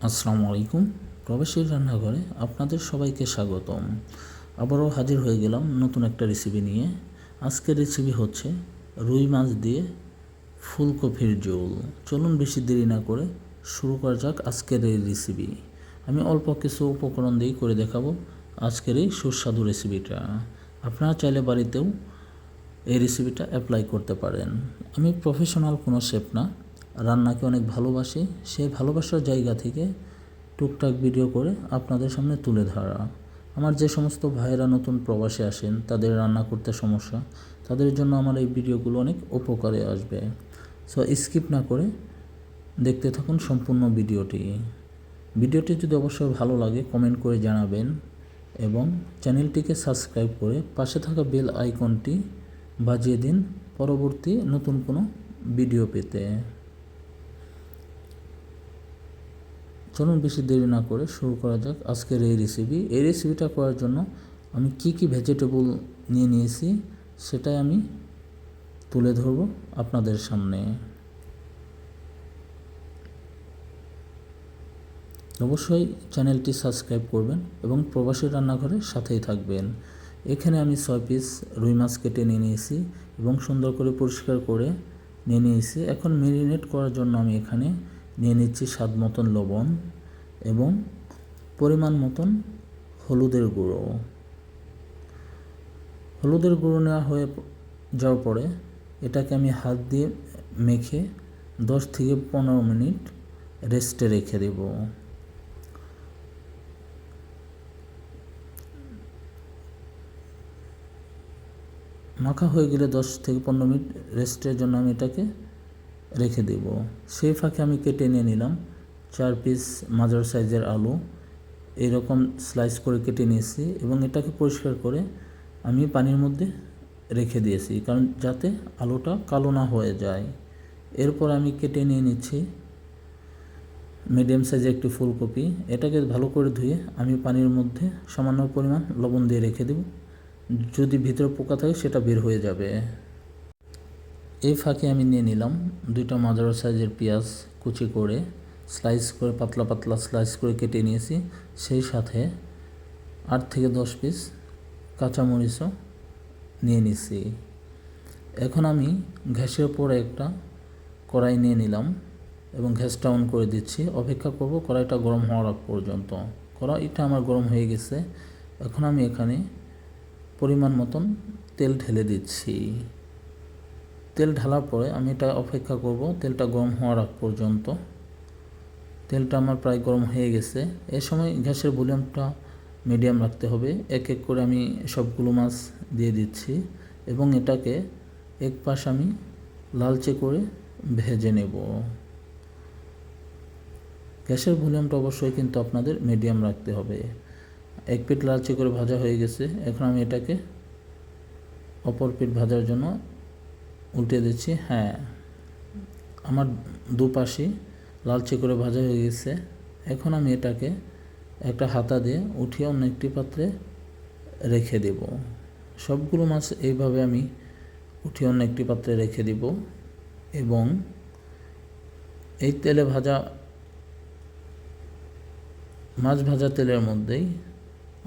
আসসালামু আলাইকুম। প্রবাসীর রান্নাঘরে আপনাদের সবাইকে স্বাগতম। আবারও হাজির হয়ে গেলাম নতুন একটা রেসিপি নিয়ে। আজকের রেসিপি হচ্ছে রুই মাছ দিয়ে ফুলকপির ঝোল। চলুন বেশি দেরি না করে শুরু করা যাক আজকের এই রেসিপি। আমি অল্প কিছু উপকরণ দিয়ে করে দেখাবো আজকের এই সুস্বাদু রেসিপিটা। আপনারা চাইলে বাড়িতেও এই রেসিপিটা অ্যাপ্লাই করতে পারেন। আমি প্রফেশনাল কোনো শেফ না, রান্নাকে অনেক ভালোবাসি। সেই ভালোবাসার জায়গা থেকে টুকটাক ভিডিও করে আপনাদের সামনে তুলে ধরা। আমার যে সমস্ত ভাইয়েরা নতুন প্রবাসে আসেন, তাদের রান্না করতে সমস্যা, তাদের জন্য আমার এই ভিডিওগুলো অনেক উপকারে আসবে। সো স্কিপ না করে দেখতে থাকুন সম্পূর্ণ ভিডিওটি যদি অবশ্যই ভালো লাগে কমেন্ট করে জানাবেন এবং চ্যানেলটিকে সাবস্ক্রাইব করে পাশে থাকা বেল আইকনটি বাজিয়ে দিন পরবর্তী নতুন কোনো ভিডিও পেতে। চলুন বেশি দেরি না করে শুরু করা যাক আজকের এই রেসিপি। এই রেসিপিটা করার জন্য আমি কি ভেজিটেবল নিয়ে নিয়েছি সেটাই আমি তুলে ধরব আপনাদের সামনে। অবশ্যই চ্যানেলটি সাবস্ক্রাইব করবেন এবং প্রবাসী রান্নাঘরের সাথেই থাকবেন। এখানে আমি 6 পিস রুই মাছ কেটে নিয়ে নিয়েছি এবং সুন্দর করে পরিষ্কার করে নিয়ে নিয়েছি। এখন ম্যারিনেট করার জন্য আমি এখানে নিয়ে নিচ্ছি স্বাদ মতন লবণ এবং পরিমাণ মতন হলুদের গুঁড়ো। হলুদের গুঁড়ো নেওয়া হয়ে যাওয়ার পরে এটাকে আমি হাত দিয়ে মেখে 10 থেকে 15 মিনিট রেস্টে রেখে দেব। মাখা হয়ে গেলে 10 থেকে 15 মিনিট রেস্টের জন্য আমি এটাকে রেখে দেব। সেই ফাঁকে আমি কেটে নিয়ে নিলাম 4 পিস মাঝারি সাইজের আলু। এরকম স্লাইস করে কেটে নিয়েছি এবং এটাকে পরিষ্কার করে আমি পানির মধ্যে রেখে দিয়েছি, কারণ যাতে আলুটা কালো না হয়ে যায়। এরপর আমি কেটে নিয়ে নিচ্ছি মিডিয়াম সাইজের একটি ফুলকপি। এটাকে ভালো করে ধুয়ে আমি পানির মধ্যে সামান্য পরিমাণ লবণ দিয়ে রেখে দেব। যদি ভিতরে পোকা থাকে সেটা বের হয়ে যাবে। এই ফাঁকে আমি নিয়ে নিলাম 2টা মাঝারি সাইজের পেঁয়াজ কুচি করে স্লাইস করে পাতলা পাতলা স্লাইস করে কেটে নিয়েছি। সেই সাথে 8 থেকে 10 পিস কাঁচামরিচও নিয়ে নিছি। এখন আমি গ্যাসের উপরে একটা কড়াই নিয়ে নিলাম এবং গ্যাসটা অন করে দিচ্ছি। অপেক্ষা করব কড়াইটা গরম হওয়ার আগ পর্যন্ত। কড়াইটা আমার গরম হয়ে গেছে। এখন আমি এখানে পরিমাণ মতন তেল ঢেলে দিচ্ছি। তেল ঢালার পরে আমি এটা অপেক্ষা করব তেলটা গরম হওয়ার আগ পর্যন্ত। তেলটা আমার প্রায় গরম হয়ে গেছে। এ সময় গ্যাসের ভলিউমটা মিডিয়াম রাখতে হবে। এক এক করে আমি সবগুলো মাছ দিয়ে দিচ্ছি এবং এটাকে এক পাশ আমি লালচে করে ভেজে নেব। গ্যাসের ভলিউমটা অবশ্যই কিন্তু আপনাদের মিডিয়াম রাখতে হবে। এক পিঠ লালচে করে ভাজা হয়ে গেছে। এখন আমি এটাকে অপর পিঠ ভাজার জন্য উল্টে দিচ্ছি। হ্যাঁ, আমার দুপাশে লালচে করে ভাজা হয়ে গেছে। এখন আমি এটাকে একটা হাতা দিয়ে উঠিয়ে অন্য একটি পাত্রে রেখে দেব। সবগুলো মাছ এইভাবে আমি উঠিয়ে অন্য একটি পাত্রে রেখে দেব এবং এই তেলে ভাজা মাছ ভাজা তেলের মধ্যেই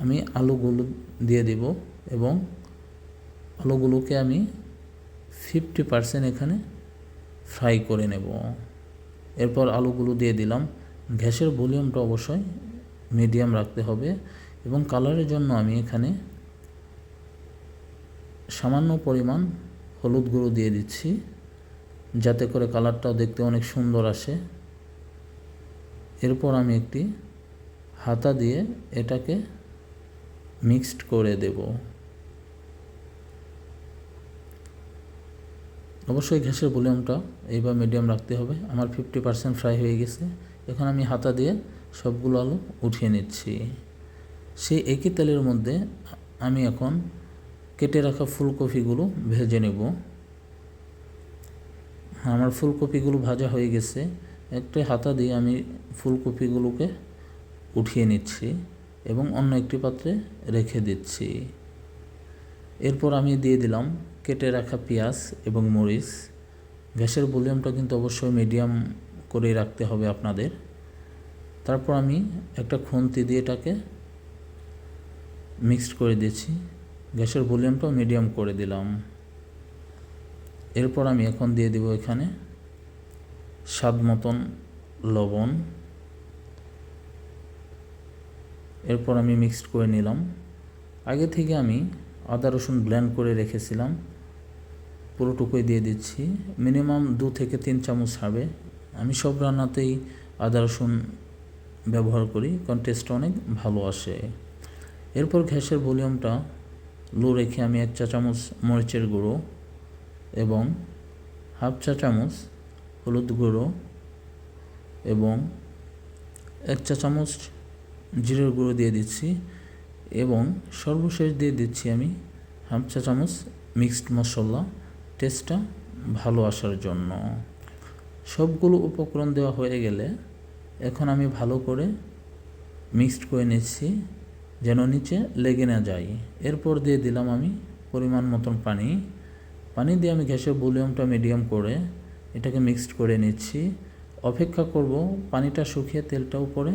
আমি আলুগুলো দিয়ে দেব এবং আলুগুলোকে আমি 50% এখানে ফ্রাই করে নেব। এরপর আলুগুলো দিয়ে দিলাম। গ্যাসের ভলিউমটা অবশ্যই মিডিয়াম রাখতে হবে এবং কালারের জন্য আমি এখানে সামান্য পরিমাণ হলুদ গুঁড়ো দিয়ে দিচ্ছি, যাতে করে কালারটাও দেখতে অনেক সুন্দর আসে। এরপর আমি একটি হাতা দিয়ে এটাকে মিক্সড করে দেব। অবশ্যই গ্যাসের ভলিউমটা এইবার মিডিয়াম রাখতে হবে। আমার 50% ফ্রাই হয়ে গেছে। এখন আমি হাতা দিয়ে সবগুলো আলু উঠিয়ে নিচ্ছি। সেই একই তেলের মধ্যে আমি এখন কেটে রাখা ফুলকপিগুলো ভেজে নেব। আমার ফুলকপিগুলো ভাজা হয়ে গেছে। একটা হাতা দিয়ে আমি ফুলকপিগুলোকে উঠিয়ে নিচ্ছি এবং অন্য একটি পাত্রে রেখে দিচ্ছি। এরপর আমি দিয়ে দিলাম কেটে রাখা পেঁয়াজ এবং মরিচ। গ্যাসের ভলিউমটা কিন্তু অবশ্যই মিডিয়াম করে রাখতে হবে আপনাদের। তারপর আমি একটা খুন্তি দিয়ে এটাকে মিক্সড করে দিয়েছি। গ্যাসের ভলিউমটাও মিডিয়াম করে দিলাম। এরপর আমি এখন দিয়ে দেব এখানে স্বাদ মতন লবণ। এরপর আমি মিক্সড করে নিলাম। আগে থেকে আমি আদা রসুন ব্লেন্ড করে রেখেছিলাম, পুরোটুকুই দিয়ে দিচ্ছি। মিনিমাম 2 থেকে 3 চামচ হবে। আমি সব রান্নাতেই আদা রসুন ব্যবহার করি, কারণ টেস্টটা অনেক ভালো আসে। এরপর গ্যাসের ভলিউমটা লো রেখে আমি 1 চা চামচ মরিচের গুঁড়ো এবং 1/2 চা চামচ হলুদ গুঁড়ো এবং 1 চা চামচ জিরের গুঁড়ো দিয়ে দিচ্ছি এবং সর্বশেষ দিয়ে দিচ্ছি আমি 1/2 চা চামচ মিক্সড মশলা, টেস্টটা ভালো আসার জন্য। সবগুলো উপকরণ দেওয়া হয়ে গেলে এখন আমি ভালো করে মিক্সড করে নিচ্ছি যেন নিচে লেগে না যায়। এরপর দিয়ে দিলাম আমি পরিমাণ মতন পানি দিয়ে আমি গ্যাসের ভলিউমটা মিডিয়াম করে এটাকে মিক্সড করে নিচ্ছি। অপেক্ষা করব পানিটা শুকিয়ে তেলটা উপরে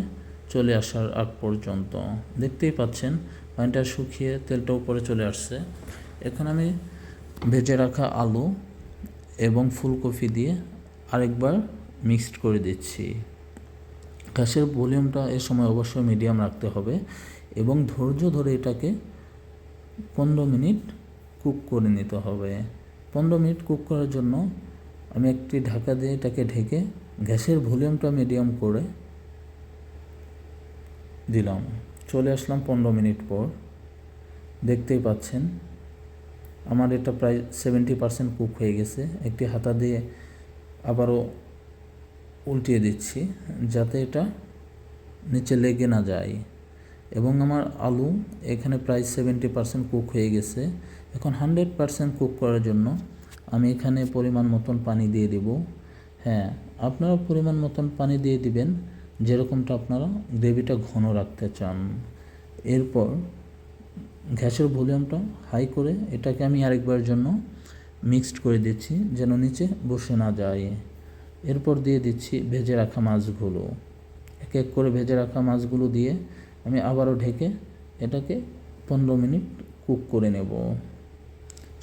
চলে আসার আগ পর্যন্ত। দেখতেই পাচ্ছেন পানিটা শুকিয়ে তেলটা উপরে চলে আসছে। এখন আমি ভেজে রাখা আলু এবং ফুলকপি দিয়ে আরেকবার মিক্সড করে দিচ্ছি। গ্যাসের ভলিউমটা এ সময় অবশ্যই মিডিয়াম রাখতে হবে এবং ধৈর্য ধরে এটাকে 15 মিনিট কুক করে নিতে হবে। 15 মিনিট কুক করার জন্য আমি একটি ঢাকা দিয়ে এটাকে ঢেকে গ্যাসের ভলিউমটা মিডিয়াম করে দিলাম। চলে আসলাম 15 মিনিট পর। দেখতেই পাচ্ছেন আমার এটা প্রায় 70% কুক হয়ে গেছে। একটি হাতা দিয়ে আবারও উল্টিয়ে দিচ্ছি যাতে এটা নিচে লেগে না যায় এবং আমার আলু এখানে প্রায় 70% কুক হয়ে গেছে। এখন 100% কুক করার জন্য আমি এখানে পরিমাণ মতন পানি দিয়ে দেব। হ্যাঁ, আপনারা পরিমাণ মতন পানি দিয়ে দিবেন যেরকমটা আপনারা গ্রেভিটা ঘন রাখতে চান। এরপর গ্যাসের ভলিউমটা হাই করে এটাকে আমি আরেকবার জন্য মিক্সড করে দিচ্ছি যেন নিচে বসে না যায়। এরপর দিয়ে দিচ্ছি ভেজে রাখা মাছগুলো। এক এক করে ভেজে রাখা মাছগুলো দিয়ে আমি আবারও ঢেকে এটাকে 15 মিনিট কুক করে নেব।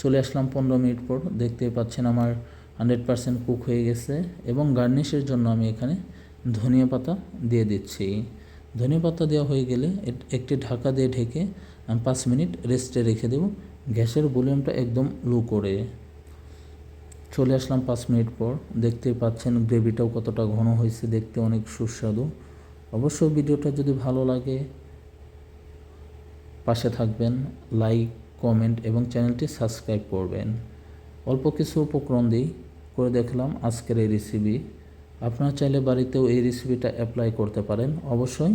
চলে আসলাম 15 মিনিট পর। দেখতেই পাচ্ছেন আমার 100% কুক হয়ে গেছে এবং গার্নিশের জন্য আমি এখানে ধনিয়া পাতা দিয়ে দিচ্ছি। ধনিয়া পাতা দেওয়া হয়ে গেলে একটি ঢাকা দিয়ে ঢেকে আমি 5 মিনিট রেস্টে রেখে দেব, গ্যাসের ভলিউমটা একদম লো করে। চলে আসলাম 5 মিনিট পর। দেখতেই পাচ্ছেন গ্রেভিটাও কতটা ঘন হয়েছে, দেখতে অনেক সুস্বাদু। অবশ্যই ভিডিওটা যদি ভালো লাগে পাশে থাকবেন, লাইক, কমেন্ট এবং চ্যানেলটি সাবস্ক্রাইব করবেন। অল্প কিছু উপকরণ দিই করে দেখলাম আজকের এই রেসিপি। আপনারা চাইলে বাড়িতেও এই রেসিপিটা অ্যাপ্লাই করতে পারেন। অবশ্যই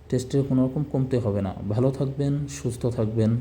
টেস্টের কোনো রকম কমতে হবে না। ভালো থাকবেন, সুস্থ থাকবেন।